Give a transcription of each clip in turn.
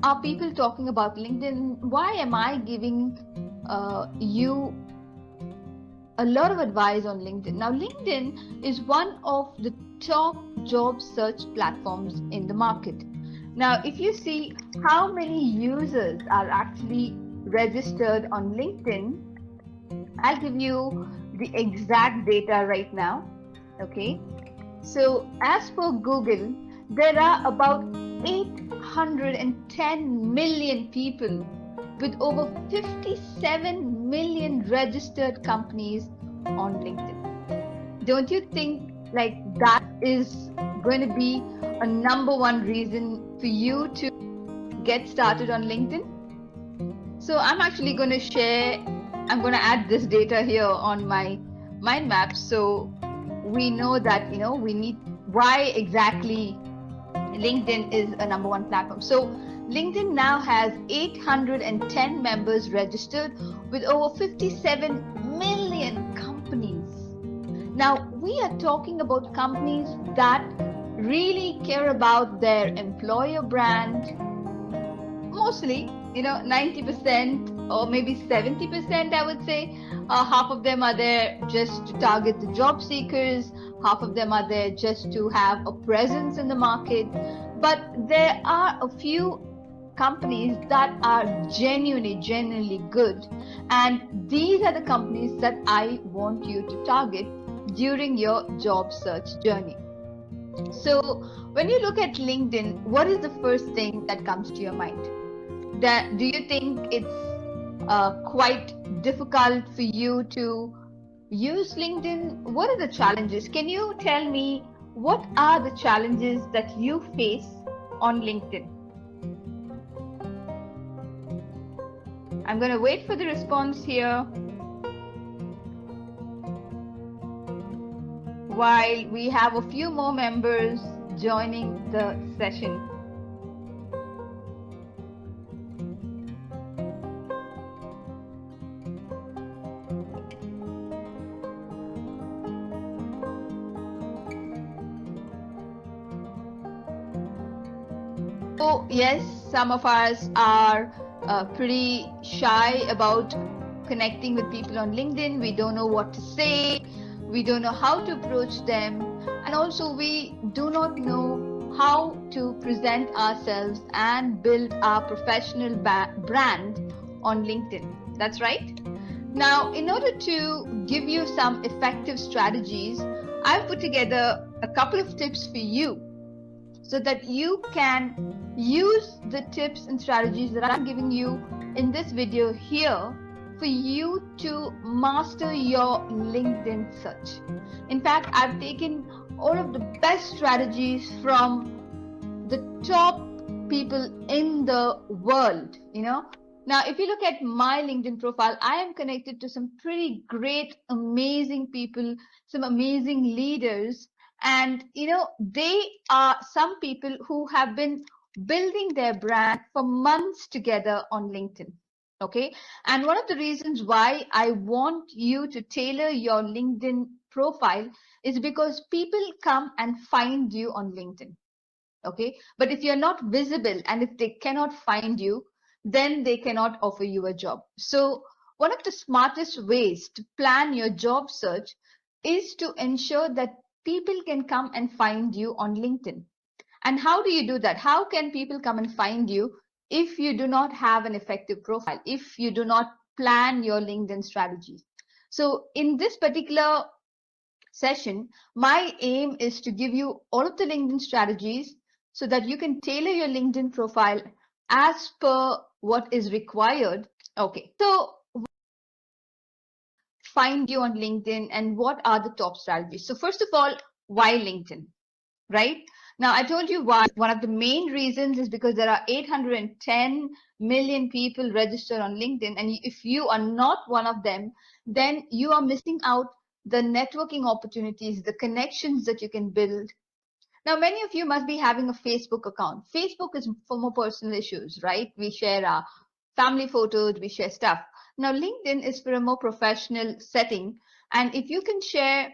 are people talking about LinkedIn? Why am I giving you a lot of advice on LinkedIn? Now, LinkedIn is one of the top job search platforms in the market. Now, if you see how many users are actually registered on LinkedIn, I'll give you the exact data right now. Okay. So, as per Google, there are about 810 million people with over 57 million registered companies on LinkedIn. Don't you think like that is going to be a number one reason for you to get started on LinkedIn? So I'm actually going to I'm going to add this data here on my mind map. So we know that, we need why exactly LinkedIn is a number one platform. So LinkedIn now has 810 members registered with over 57 million companies. Now, we are talking about companies that really care about their employer brand, mostly, 90% or maybe 70%, I would say. Half of them are there just to target the job seekers, half of them are there just to have a presence in the market. But there are a few companies that are genuinely good, and these are the companies that I want you to target during your job search journey. So when you look at LinkedIn, what is the first thing that comes to your mind? Do you think it's quite difficult for you to use LinkedIn? What are the challenges? Can you tell me what are the challenges that you face on LinkedIn? I'm going to wait for the response here while we have a few more members joining the session. So yes, some of us are pretty shy about connecting with people on LinkedIn. We don't know what to say. We don't know how to approach them. And also we do not know how to present ourselves and build our professional brand on LinkedIn. That's right. Now, in order to give you some effective strategies, I've put together a couple of tips for you so that you can use the tips and strategies that I'm giving you in this video here for you to master your LinkedIn search. In fact, I've taken all of the best strategies from the top people in the world, Now, if you look at my LinkedIn profile, I am connected to some pretty great, amazing people, some amazing leaders. And, they are some people who have been building their brand for months together on LinkedIn. Okay. And one of the reasons why I want you to tailor your LinkedIn profile is because people come and find you on LinkedIn. Okay. But if you're not visible and if they cannot find you, then they cannot offer you a job. So one of the smartest ways to plan your job search is to ensure that people can come and find you on LinkedIn. And how do you do that? How can people come and find you if you do not have an effective profile, if you do not plan your LinkedIn strategies? So in this particular session, my aim is to give you all of the LinkedIn strategies so that you can tailor your LinkedIn profile as per what is required. Okay, so find you on LinkedIn and what are the top strategies? So first of all, why LinkedIn, right? Now, I told you why. One of the main reasons is because there are 810 million people registered on LinkedIn. And if you are not one of them, then you are missing out the networking opportunities, the connections that you can build. Now, many of you must be having a Facebook account. Facebook is for more personal issues, right? We share our family photos, we share stuff. Now, LinkedIn is for a more professional setting. And if you can share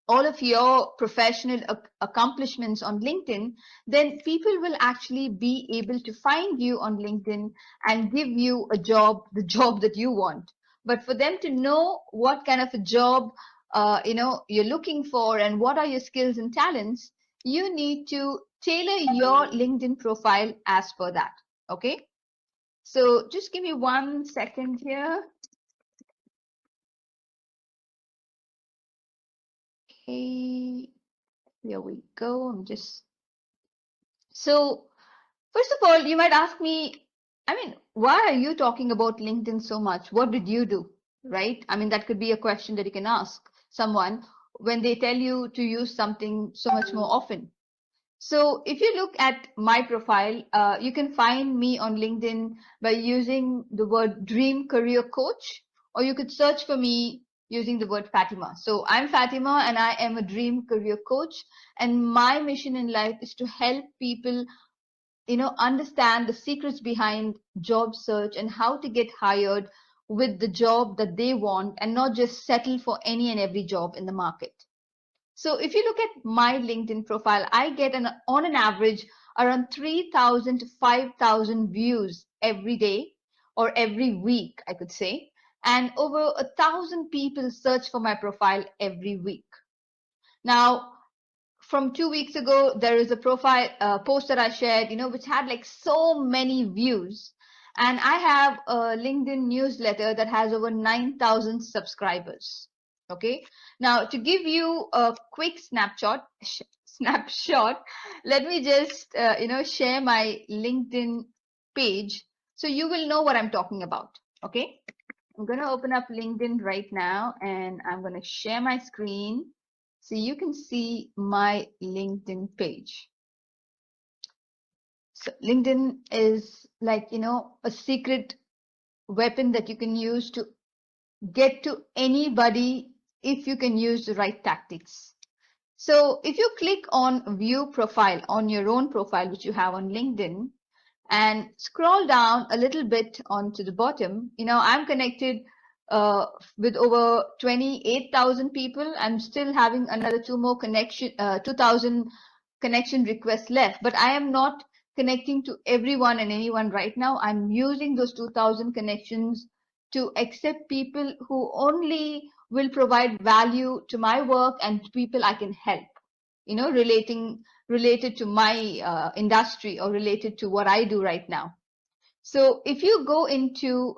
all of your professional accomplishments on LinkedIn, then people will actually be able to find you on LinkedIn and give you a job, the job that you want. But for them to know what kind of a job you're looking for and what are your skills and talents, you need to tailor your LinkedIn profile as per that. Okay. So just give me 1 second here. Okay, here we go. So first of all, you might ask me, I mean, why are you talking about LinkedIn so much? What did you do? Right? I mean, that could be a question that you can ask someone when they tell you to use something so much more often. So if you look at my profile, you can find me on LinkedIn by using the word dream career coach, or you could search for me using the word Fatima. So I'm Fatima and I am a dream career coach. And my mission in life is to help people, understand the secrets behind job search and how to get hired with the job that they want and not just settle for any and every job in the market. So if you look at my LinkedIn profile, I get on an average around 3,000 to 5,000 views every day or every week, I could say. And over 1,000 people search for my profile every week. Now, from 2 weeks ago, there is a profile post that I shared, which had like so many views. And I have a LinkedIn newsletter that has over 9,000 subscribers. Okay. Now, to give you a quick snapshot, let me just, share my LinkedIn page so you will know what I'm talking about. Okay. I'm going to open up LinkedIn right now and I'm going to share my screen so you can see my LinkedIn page. So LinkedIn is like, a secret weapon that you can use to get to anybody if you can use the right tactics. So if you click on view profile on your own profile, which you have on LinkedIn, and scroll down a little bit onto the bottom, I'm connected uh, with over 28,000 people. I'm still having another 2,000 connection requests left, but I am not connecting to everyone and anyone right now. I'm using those 2,000 connections to accept people who only will provide value to my work and to people I can help, related to my industry or related to what I do right now. So if you go into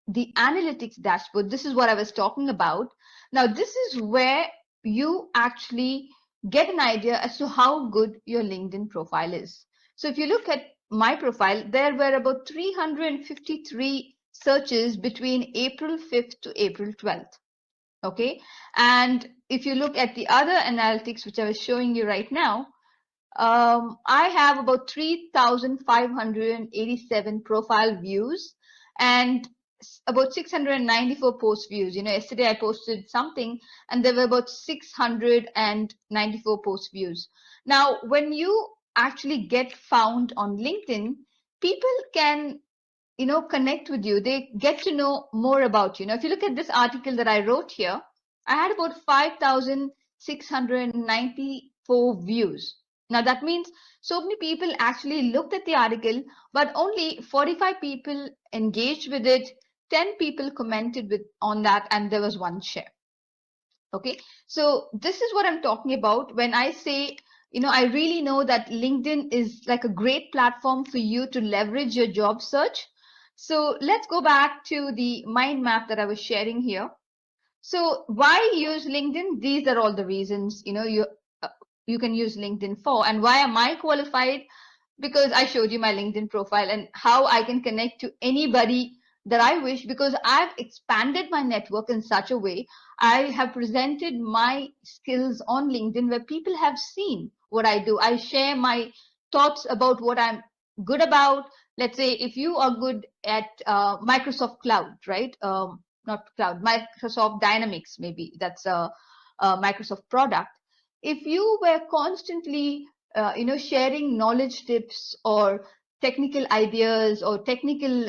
the analytics dashboard, this is what I was talking about. Now, this is where you actually get an idea as to how good your LinkedIn profile is. So if you look at my profile, there were about 353 searches between April 5th to April 12th. Okay. And if you look at the other analytics, which I was showing you right now, I have about 3,587 profile views and about 694 post views. Yesterday I posted something and there were about 694 post views. Now, when you actually get found on LinkedIn, people can connect with you. They get to know more about you. Now, if you look at this article that I wrote here, I had about 5,694 views. Now, that means so many people actually looked at the article, but only 45 people engaged with it, 10 people commented on that, and there was one share. Okay, so this is what I'm talking about when I say, I really know that LinkedIn is like a great platform for you to leverage your job search. So let's go back to the mind map that I was sharing here. So why use LinkedIn? These are all the reasons, you can use LinkedIn for. And why am I qualified? Because I showed you my LinkedIn profile and how I can connect to anybody that I wish, because I've expanded my network in such a way. I have presented my skills on LinkedIn where people have seen what I do. I share my thoughts about what I'm good about. Let's say if you are good at Microsoft Cloud, right? Not Cloud, Microsoft Dynamics, maybe that's a Microsoft product. If you were constantly sharing knowledge tips or technical ideas or technical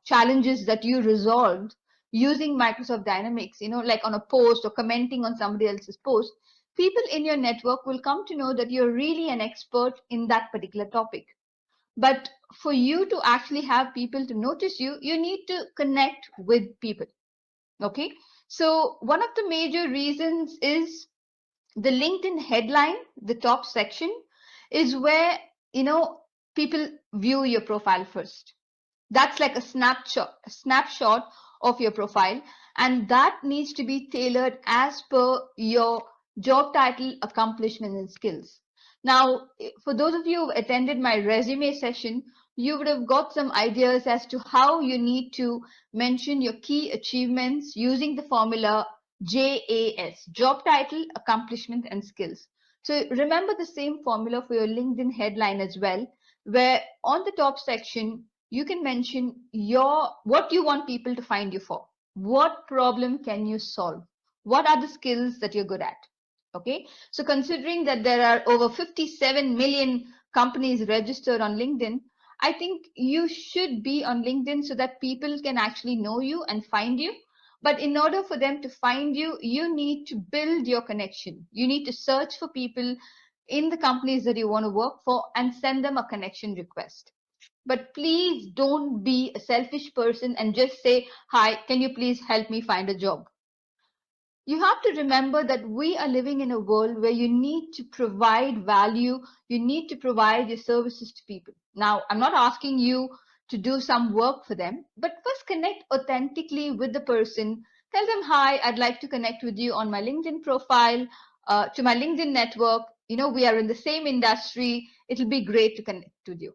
challenges that you resolved using Microsoft Dynamics, like on a post or commenting on somebody else's post, People in your network will come to know that you're really an expert in that particular topic. But for you to actually have people to notice you, you need to connect with people. Okay. So one of the major reasons is the LinkedIn headline, the top section, is where, you know, people view your profile first. That's like a snapshot of your profile, and that needs to be tailored as per your job title, accomplishment, and skills. Now, for those of you who attended my resume session, you would have got some ideas as to how you need to mention your key achievements using the formula JAS, job title, accomplishment, and skills. So remember the same formula for your LinkedIn headline as well, where on the top section you can mention your what you want people to find you for. What problem can you solve? What are the skills that you're good at? Okay, so considering that there are over 57 million companies registered on LinkedIn, I think you should be on LinkedIn so that people can actually know you and find you. But in order for them to find you, you need to build your connection. You need to search for people in the companies that you want to work for and send them a connection request. But please don't be a selfish person and just say, "Hi, can you please help me find a job?" You have to remember that we are living in a world where you need to provide value, you need to provide your services to people. Now, I'm not asking you to do some work for them, but first connect authentically with the person. Tell them, "Hi, I'd like to connect with you on my LinkedIn profile, to my LinkedIn network. You know, we are in the same industry. It'll be great to connect with you."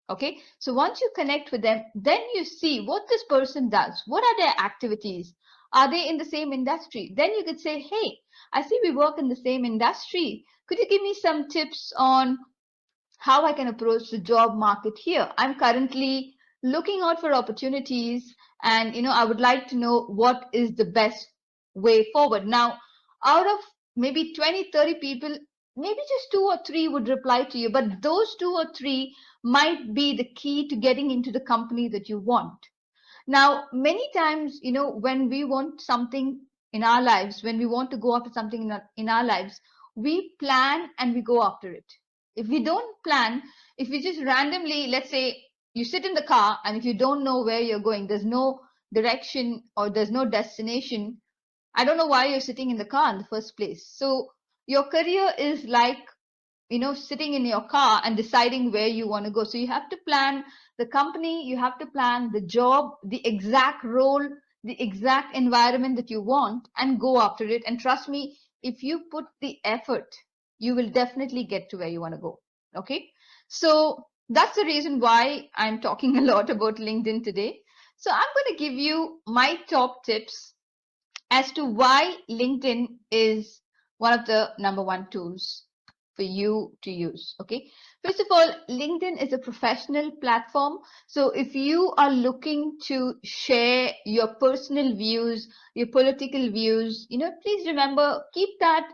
Okay, so once you connect with them, then you see what this person does. What are their activities? Are they in the same industry? Then you could say, "Hey, I see we work in the same industry. Could you give me some tips on how I can approach the job market here? I'm currently looking out for opportunities, and I would like to know what is the best way forward." Now, out of maybe 20, 30 people, maybe just two or three would reply to you, but those two or three might be the key to getting into the company that you want. Now, many times, when we want something in our lives, when we want to go after something in our lives, we plan and we go after it. If we don't plan, if we just randomly, let's say you sit in the car and if you don't know where you're going, there's no direction or there's no destination, I don't know why you're sitting in the car in the first place. So your career is like sitting in your car and deciding where you want to go. So you have to plan the company, you have to plan the job, the exact role, the exact environment that you want, and go after it. And trust me, if you put the effort, you will definitely get to where you want to go. Okay. So that's the reason why I'm talking a lot about LinkedIn today. So I'm going to give you my top tips as to why LinkedIn is one of the number one tools for you to use. Okay. First of all, LinkedIn is a professional platform. So if you are looking to share your personal views, your political views, please remember, keep that,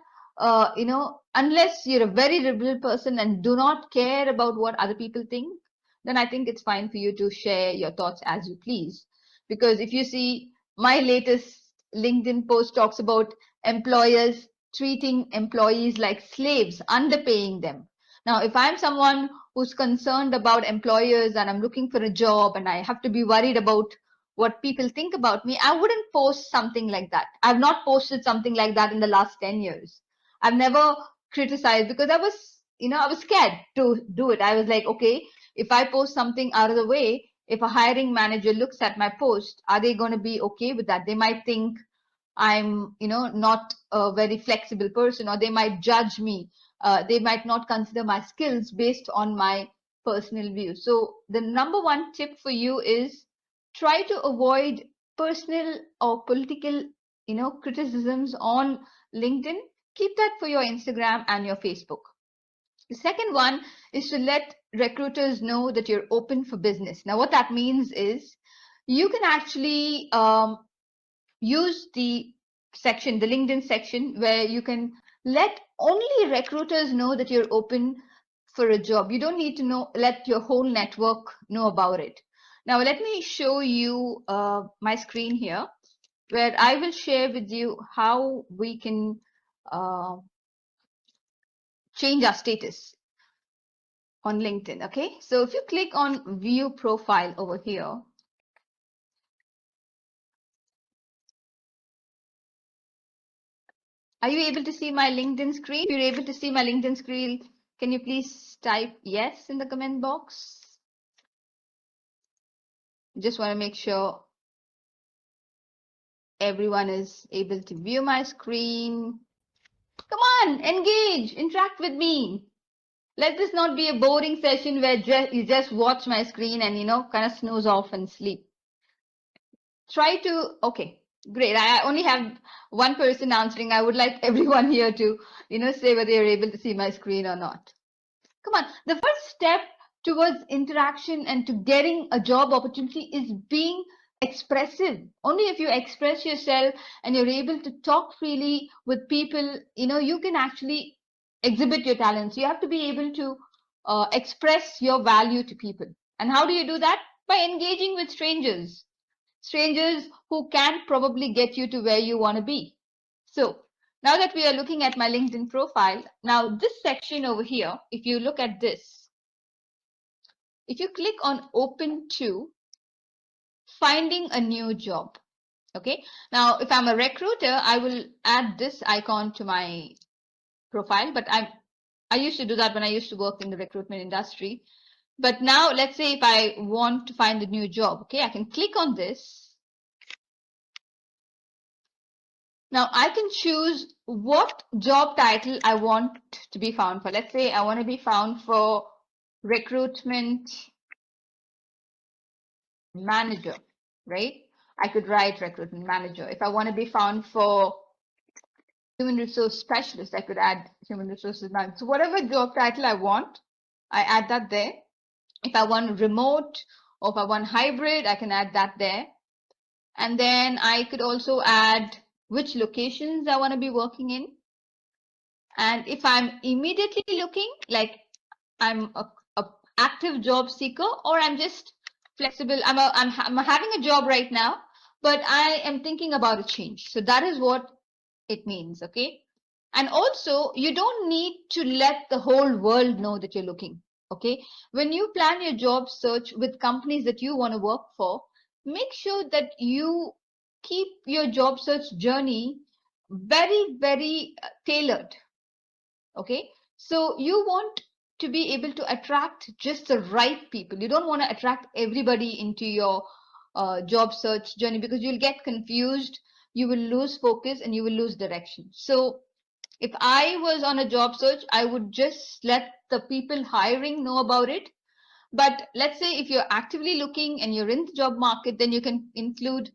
unless you're a very liberal person and do not care about what other people think, then I think it's fine for you to share your thoughts as you please. Because if you see my latest LinkedIn post talks about employers treating employees like slaves, underpaying them. Now, if I'm someone who's concerned about employers and I'm looking for a job and I have to be worried about what people think about me, I wouldn't post something like that. I've not posted something like that in the last 10 years. I've never criticized because I was scared to do it. I was like, okay, if I post something out of the way, if a hiring manager looks at my post, are they going to be okay with that? They might think I'm, not a very flexible person, or they might judge me. They might not consider my skills based on my personal views. So the number one tip for you is try to avoid personal or political, criticisms on LinkedIn. Keep that for your Instagram and your Facebook. The second one is to let recruiters know that you're open for business. Now, what that means is you can actually use the LinkedIn section, where you can let only recruiters know that you're open for a job. You don't need to let your whole network know about it. Now, let me show you my screen here, where I will share with you how we can uh, change our status on LinkedIn. Okay, so if you click on view profile over here, are you able to see my LinkedIn screen? If you're able to see my LinkedIn screen, can you please type yes in the comment box? Just want to make sure everyone is able to view my screen. Come on, engage, interact with me. Let this not be a boring session where you just watch my screen and, kind of snooze off and sleep. Try to, okay, great. I only have one person answering. I would like everyone here to, say whether you're able to see my screen or not. Come on. The first step towards interaction and to getting a job opportunity is being expressive. Only if you express yourself and you're able to talk freely with people, you can actually exhibit your talents. You have to be able to express your value to people. And how do you do that? By engaging with strangers. Strangers who can probably get you to where you want to be. So now that we are looking at my LinkedIn profile, now this section over here, if you look at this, if you click on open to finding a new job, okay? Now, if I'm a recruiter, I will add this icon to my profile, but I used to do that when I used to work in the recruitment industry. But now let's say if I want to find a new job, okay, I can click on this. Now I can choose what job title I want to be found for. Let's say I want to be found for recruitment manager, right? I could write recruitment manager. If I want to be found for human resource specialist, I could add human resources manager. So whatever job title I want, I add that there. If I want remote or if I want hybrid, I can add that there. And then I could also add which locations I want to be working in. And if I'm immediately looking, like I'm a active job seeker, or I'm just flexible, I'm having a job right now, but I am thinking about a change. So that is what it means, okay? And also, you don't need to let the whole world know that you're looking, okay? When you plan your job search with companies that you want to work for, make sure that you keep your job search journey very, very tailored. Okay, so you want to be able to attract just the right people. You don't want to attract everybody into your job search journey because you'll get confused, you will lose focus, and you will lose direction. So if I was on a job search, I would just let the people hiring know about it. But let's say if you're actively looking and you're in the job market, then you can include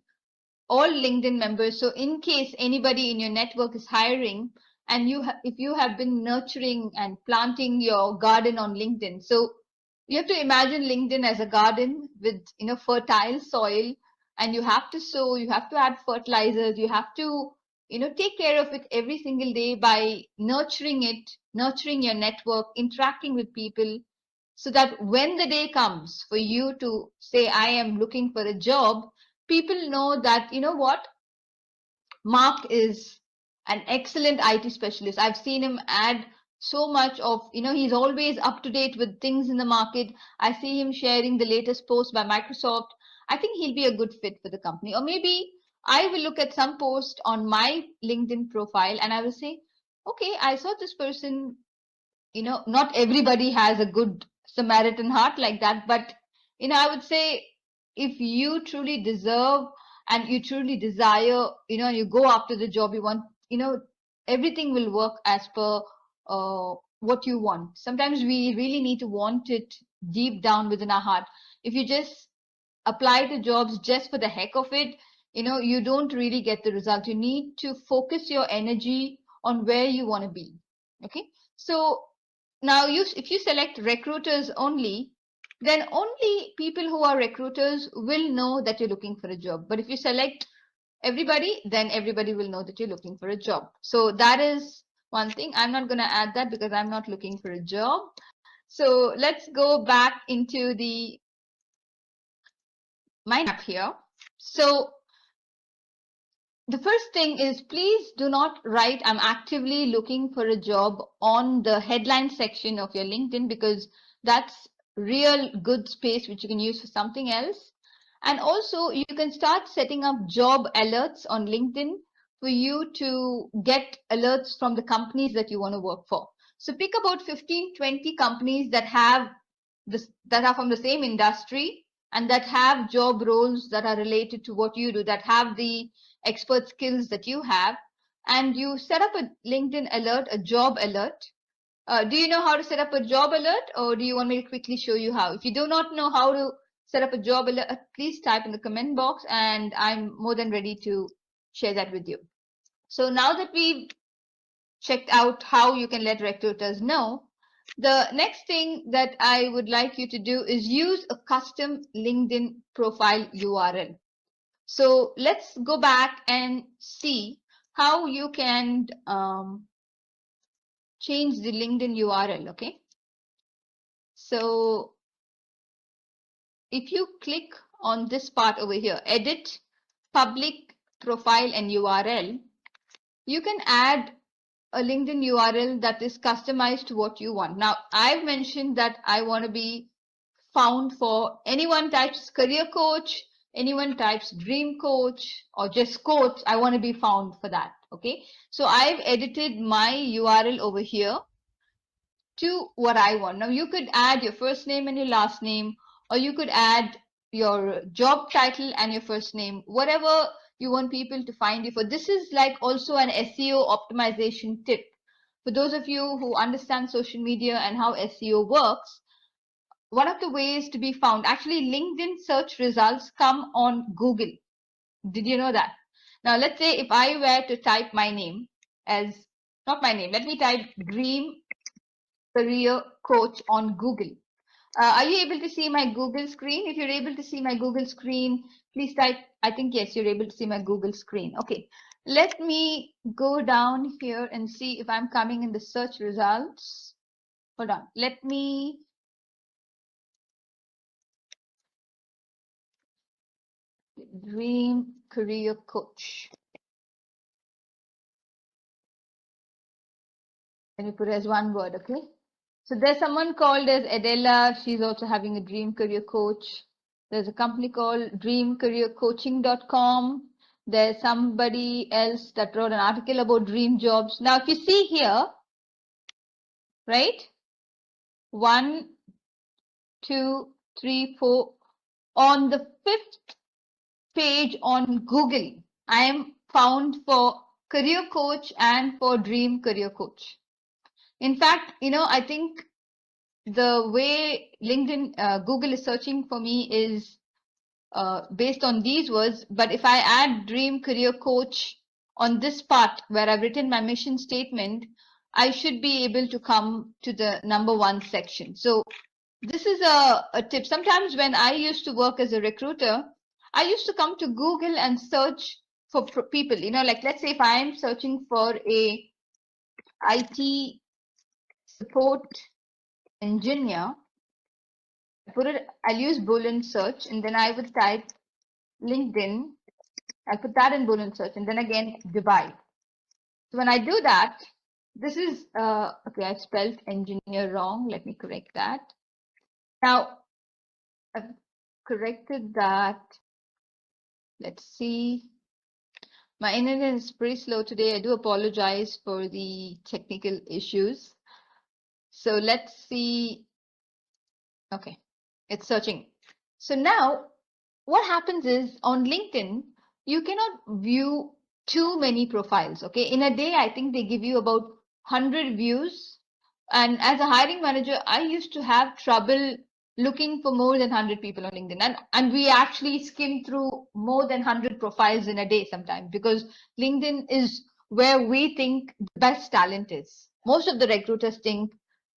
all LinkedIn members. So in case anybody in your network is hiring, and if you have been nurturing and planting your garden on LinkedIn, so you have to imagine LinkedIn as a garden with fertile soil, and you have to sow, you have to add fertilizers, you have to take care of it every single day by nurturing it, nurturing your network, interacting with people, so that when the day comes for you to say, I am looking for a job, people know that, you know what, Mark is an excellent IT specialist. I've seen him add so much of, he's always up to date with things in the market. I see him sharing the latest post by Microsoft. I think he'll be a good fit for the company. Or maybe I will look at some post on my LinkedIn profile and I will say, okay, I saw this person, not everybody has a good Samaritan heart like that, but I would say if you truly deserve and you truly desire, and you go after the job you want, everything will work as per what you want. Sometimes we really need to want it deep down within our heart. If you just apply to jobs just for the heck of it, you don't really get the result. You need to focus your energy on where you want to be. Okay, so now if you select recruiters only, then only people who are recruiters will know that you're looking for a job. But if you select everybody, then everybody will know that you're looking for a job. So that is one thing. I'm not going to add that because I'm not looking for a job. So let's go back into the mind map here. So the first thing is, please do not write I'm actively looking for a job on the headline section of your LinkedIn, because that's real good space which you can use for something else. And also you can start setting up job alerts on LinkedIn for you to get alerts from the companies that you want to work for. So pick about 15, 20 companies that have this, that are from the same industry and that have job roles that are related to what you do, that have the expert skills that you have, and you set up a LinkedIn alert, a job alert. Do you know how to set up a job alert, or do you want me to quickly show you how? If you do not know how to set up a job alert, please type in the comment box and I'm more than ready to share that with you. So now that we've checked out how you can let recruiters know, the next thing that I would like you to do is use a custom LinkedIn profile URL. So let's go back and see how you can change the LinkedIn URL, okay? So if you click on this part over here, edit public profile and URL, you can add a LinkedIn URL that is customized to what you want. Now, I've mentioned that I want to be found for anyone types career coach, anyone types dream coach, or just coach. I want to be found for that. Okay. So I've edited my URL over here to what I want. Now you could add your first name and your last name, or you could add your job title and your first name, whatever you want people to find you for. This is like also an SEO optimization tip. For those of you who understand social media and how SEO works, one of the ways to be found, actually LinkedIn search results come on Google. Did you know that? Now let's say if I were to type my name as, not my name, let me type dream career coach on Google. Are you able to see my Google screen? If you're able to see my Google screen, please type, I think yes, you're able to see my Google screen. Okay, let me go down here and see if I'm coming in the search results. Hold on, let me dream career coach. Let me put it as one word, okay? So there's someone called as Adela. She's also having a dream career coach. There's a company called dreamcareercoaching.com. There's somebody else that wrote an article about dream jobs. Now, if you see here, right? 1, 2, 3, 4. On the 5th page on Google, I am found for career coach and for dream career coach. In fact, you know, I think the way LinkedIn, Google is searching for me is based on these words. But if I add dream career coach on this part where I've written my mission statement, I should be able to come to the #1 section. So this is a tip. Sometimes when I used to work as a recruiter, I used to come to Google and search for people, you know, like let's say if I'm searching for a IT support engineer, I'll use Boolean search, and then I would type LinkedIn. I'll put that in Boolean search, and then again Dubai. So when I do that, this is okay. I spelled engineer wrong. Let me correct that. Now I've corrected that. Let's see. My internet is pretty slow today. I do apologize for the technical issues. So let's see. Okay, it's searching. So now what happens is on LinkedIn, you cannot view too many profiles. Okay, in a day, I think they give you about 100 views. And as a hiring manager, I used to have trouble looking for more than 100 people on LinkedIn. And we actually skim through more than 100 profiles in a day sometimes, because LinkedIn is where we think the best talent is. Most of the recruiters think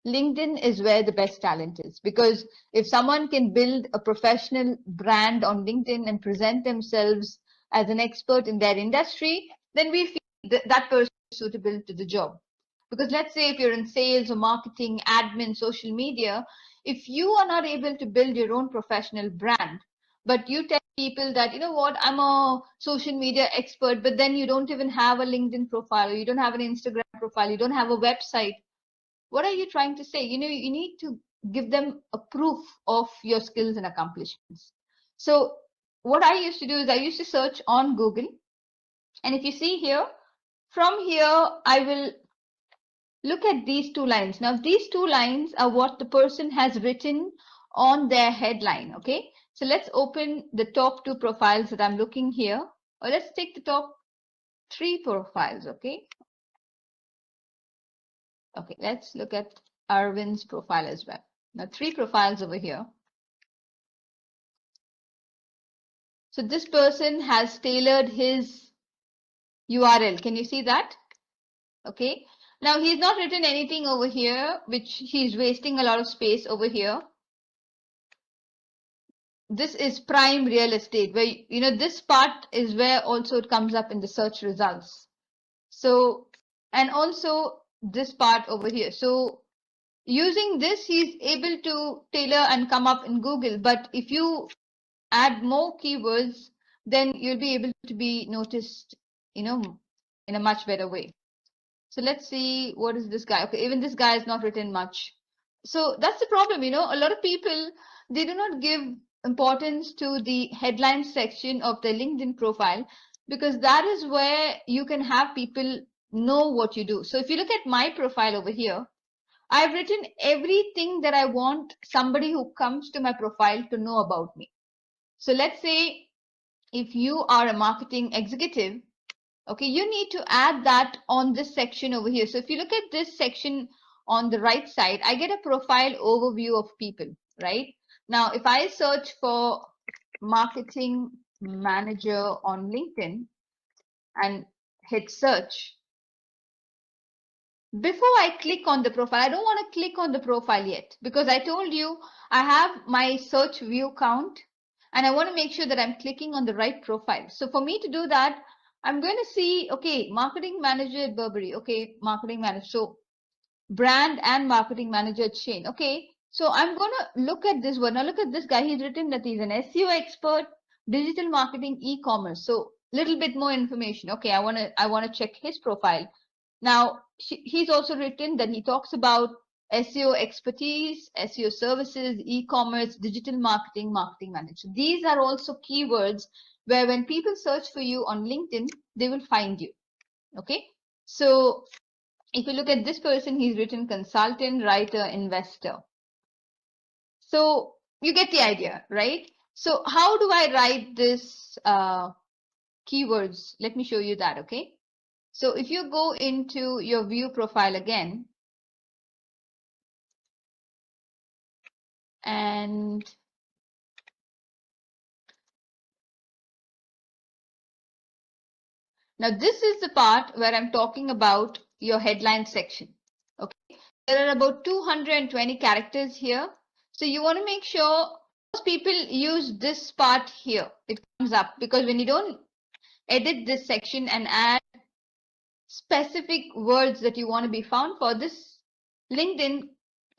LinkedIn is where the best talent is, because if someone can build a professional brand on LinkedIn and present themselves as an expert in their industry, then we feel that person is suitable to the job. Because let's say if you're in sales or marketing, admin, social media, if you are not able to build your own professional brand, but you tell people that, you know what, I'm a social media expert, but then you don't even have a LinkedIn profile, or you don't have an Instagram profile, you don't have a website. What are you trying to say? You know, you need to give them a proof of your skills and accomplishments. So what I used to do is I used to search on Google. And if you see here, from here, I will look at these two lines. Now, these two lines are what the person has written on their headline. Okay. So let's open the top two profiles that I'm looking here. Or let's take the top three profiles. Okay. Okay. Let's look at Arvind's profile as well. Now, three profiles over here. So this person has tailored his URL. Can you see that? Okay. Now he's not written anything over here, which he's wasting a lot of space over here. This is prime real estate, where, you know, this part is where also it comes up in the search results. So, and also this part over here. So using this, he's able to tailor and come up in Google. But if you add more keywords, then you'll be able to be noticed, you know, in a much better way. So let's see, what is this guy? Okay, even this guy is not written much. So that's the problem, you know, a lot of people, they do not give importance to the headline section of their LinkedIn profile, because that is where you can have people know what you do. So if you look at my profile over here, I've written everything that I want somebody who comes to my profile to know about me. So let's say if you are a marketing executive, okay, you need to add that on this section over here. So if you look at this section on the right side, I get a profile overview of people, right? Now, if I search for marketing manager on LinkedIn and hit search, before I click on the profile, I don't want to click on the profile yet, because I told you I have my search view count and I want to make sure that I'm clicking on the right profile. So for me to do that, I'm going to see, okay, marketing manager at Burberry. Okay, marketing manager. So brand and marketing manager at Shane. Okay, so I'm going to look at this one. Now look at this guy. He's written that he's an SEO expert, digital marketing, e-commerce. So little bit more information. Okay, I want to check his profile. Now, he's also written that he talks about SEO expertise, SEO services, e-commerce, digital marketing, marketing management. These are also keywords where when people search for you on LinkedIn, they will find you. Okay. So if you look at this person, he's written consultant, writer, investor. So you get the idea, right? So how do I write this keywords? Let me show you that. Okay. So if you go into your view profile again, and now this is the part where I'm talking about your headline section. Okay, there are about 220 characters here. So you want to make sure most people use this part here. It comes up because when you don't edit this section and add specific words that you want to be found for, this LinkedIn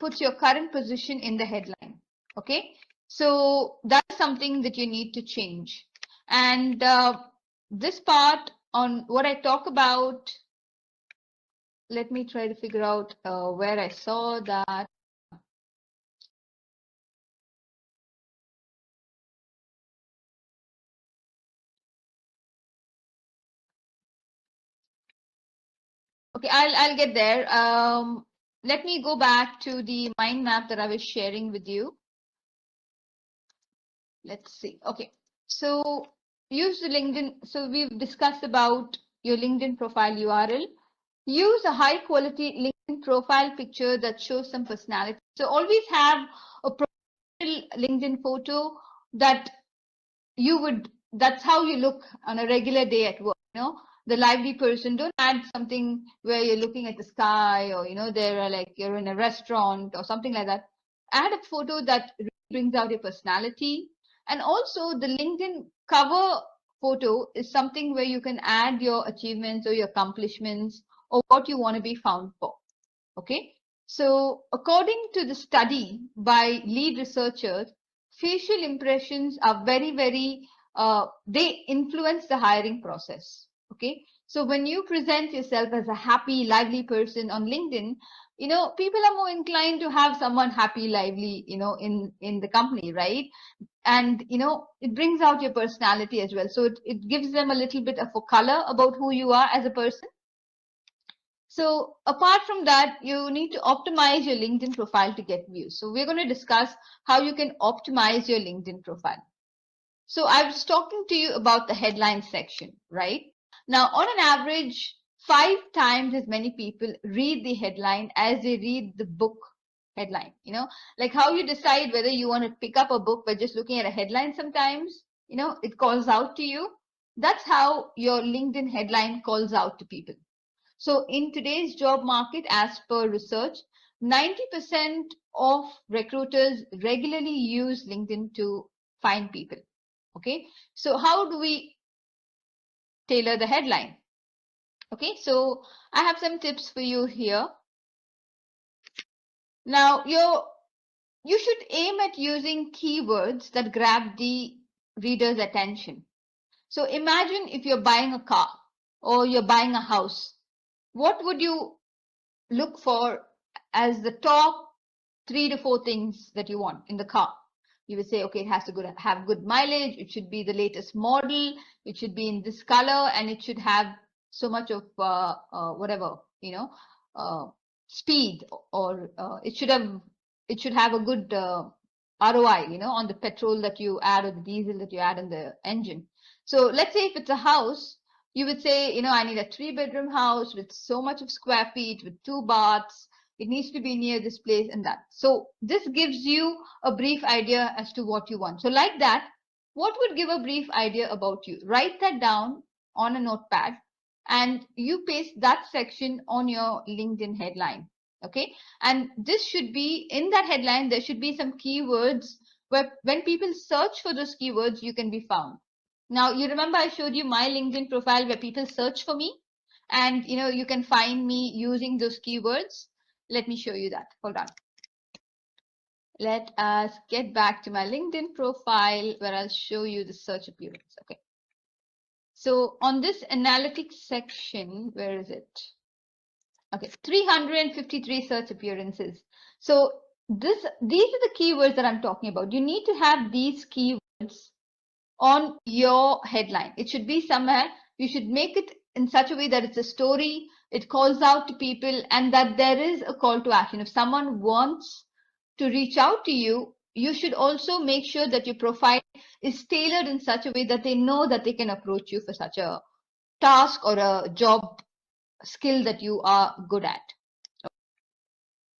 puts your current position in the headline. Okay, so that's something that you need to change. And this part on what I talk about, let me try to figure out where I saw that. Okay, I'll get there. Let me go back to the mind map that I was sharing with you. Let's see. Okay, so use the LinkedIn. So we've discussed about your LinkedIn profile URL. Use a high quality LinkedIn profile picture that shows some personality. So always have a profile LinkedIn photo that you would, that's how you look on a regular day at work, you know, the lively person. Don't add something where you're looking at the sky, or, you know, there are like you're in a restaurant or something like that. Add a photo that really brings out your personality. And also the LinkedIn cover photo is something where you can add your achievements or your accomplishments or what you want to be found for. Okay, so according to the study by lead researchers, facial impressions are very, very they influence the hiring process. Okay. So when you present yourself as a happy, lively person on LinkedIn, people are more inclined to have someone happy, lively, in the company, right? And it brings out your personality as well, so it gives them a little bit of a color about who you are as a person. So apart from that, you need to optimize your LinkedIn profile to get views. So we're going to discuss how you can optimize your LinkedIn profile. So I was talking to you about the headline section, right? Now, on an average, 5 times as many people read the headline as they read the book headline. Like how you decide whether you want to pick up a book by just looking at a headline sometimes, it calls out to you. That's how your LinkedIn headline calls out to people. So in today's job market, as per research, 90% of recruiters regularly use LinkedIn to find people. Okay, so how do we tailor the headline? Okay, so I have some tips for you here. Now, you should aim at using keywords that grab the reader's attention. So imagine if you're buying a car or you're buying a house, what would you look for as the top 3 to 4 things that you want in the car? You would say, okay, it has to have good mileage, it should be the latest model, it should be in this color, and it should have so much of whatever, uh, speed, or it should have a good ROI, on the petrol that you add or the diesel that you add in the engine. So let's say if it's a house, you would say, I need a 3-bedroom house with so much of square feet, with 2 baths. It needs to be near this place and that. So this gives you a brief idea as to what you want. So like that, what would give a brief idea about you? Write that down on a notepad and you paste that section on your LinkedIn headline. Okay. And this should be in that headline, there should be some keywords where when people search for those keywords, you can be found. Now, you remember I showed you my LinkedIn profile where people search for me and you can find me using those keywords. Let me show you that. Hold on. Let us get back to my LinkedIn profile where I'll show you the search appearance. Okay. So on this analytics section, where is it? Okay, 353 search appearances. So these are the keywords that I'm talking about. You need to have these keywords on your headline. It should be somewhere. You should make it in such a way that it's a story, it calls out to people, and that there is a call to action. If someone wants to reach out to you, you should also make sure that your profile is tailored in such a way that they know that they can approach you for such a task or a job skill that you are good at.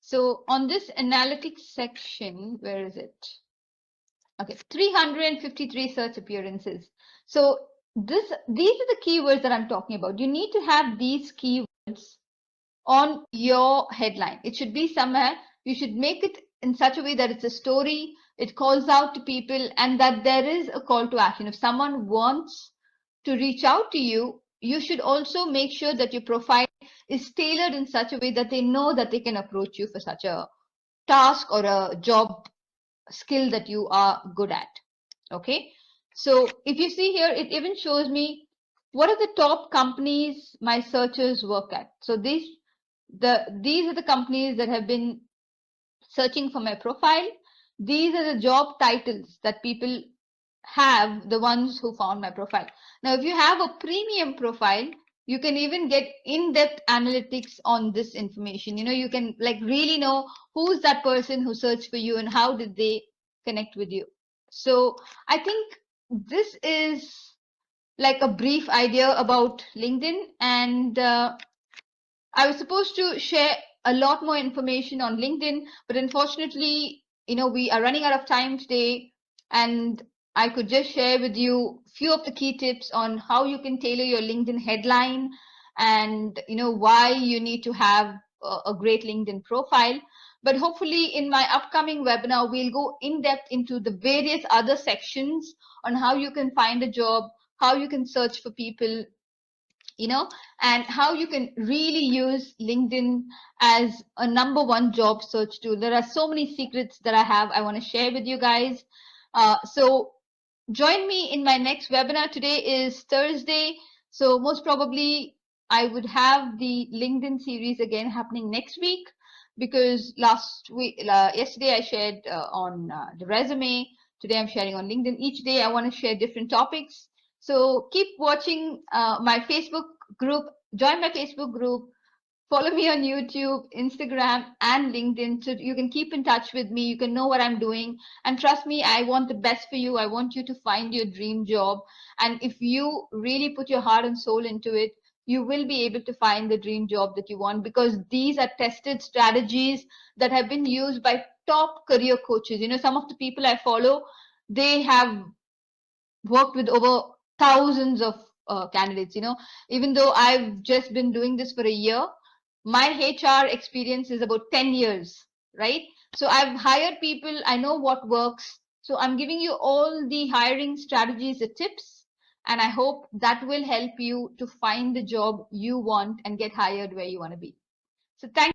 So on this analytics section, where is it? Okay, 353 search appearances. So these are the keywords that I'm talking about. You need to have these keywords on your headline. It should be somewhere. You should make it in such a way that it's a story, it calls out to people, and that there is a call to action. If someone wants to reach out to you, you should also make sure that your profile is tailored in such a way that they know that they can approach you for such a task or a job skill that you are good at. Okay, so if you see here, it even shows me what are the top companies my searchers work at. So these are the companies that have been searching for my profile. These are the job titles that people have, the ones who found my profile. Now, if you have a premium profile, you can even get in-depth analytics on this information. You can like really know who's that person who searched for you and how did they connect with you. So I think this is like a brief idea about LinkedIn, and I was supposed to share a lot more information on LinkedIn, but unfortunately, we are running out of time today, and I could just share with you a few of the key tips on how you can tailor your LinkedIn headline and, why you need to have a great LinkedIn profile. But hopefully in my upcoming webinar, we'll go in depth into the various other sections on how you can find a job, how you can search for people, and how you can really use LinkedIn as a #1 job search tool. There are so many secrets that I want to share with you guys. So Join me in my next webinar. Today is Thursday, so most probably I would have the LinkedIn series again happening next week, because last week, yesterday I shared on the resume. Today I'm sharing on LinkedIn. Each day I want to share different topics. So keep watching my Facebook group. Join my Facebook group. Follow me on YouTube, Instagram, and LinkedIn, so you can keep in touch with me. You can know what I'm doing. And trust me, I want the best for you. I want you to find your dream job. And if you really put your heart and soul into it, you will be able to find the dream job that you want, because these are tested strategies that have been used by top career coaches. You know, some of the people I follow, they have worked with over thousands of candidates. You know, even though I've just been doing this for a year, my HR experience is about 10 years, right? So I've hired people, I know what works. So I'm giving you all the hiring strategies, the tips, and I hope that will help you to find the job you want and get hired where you want to be. So thank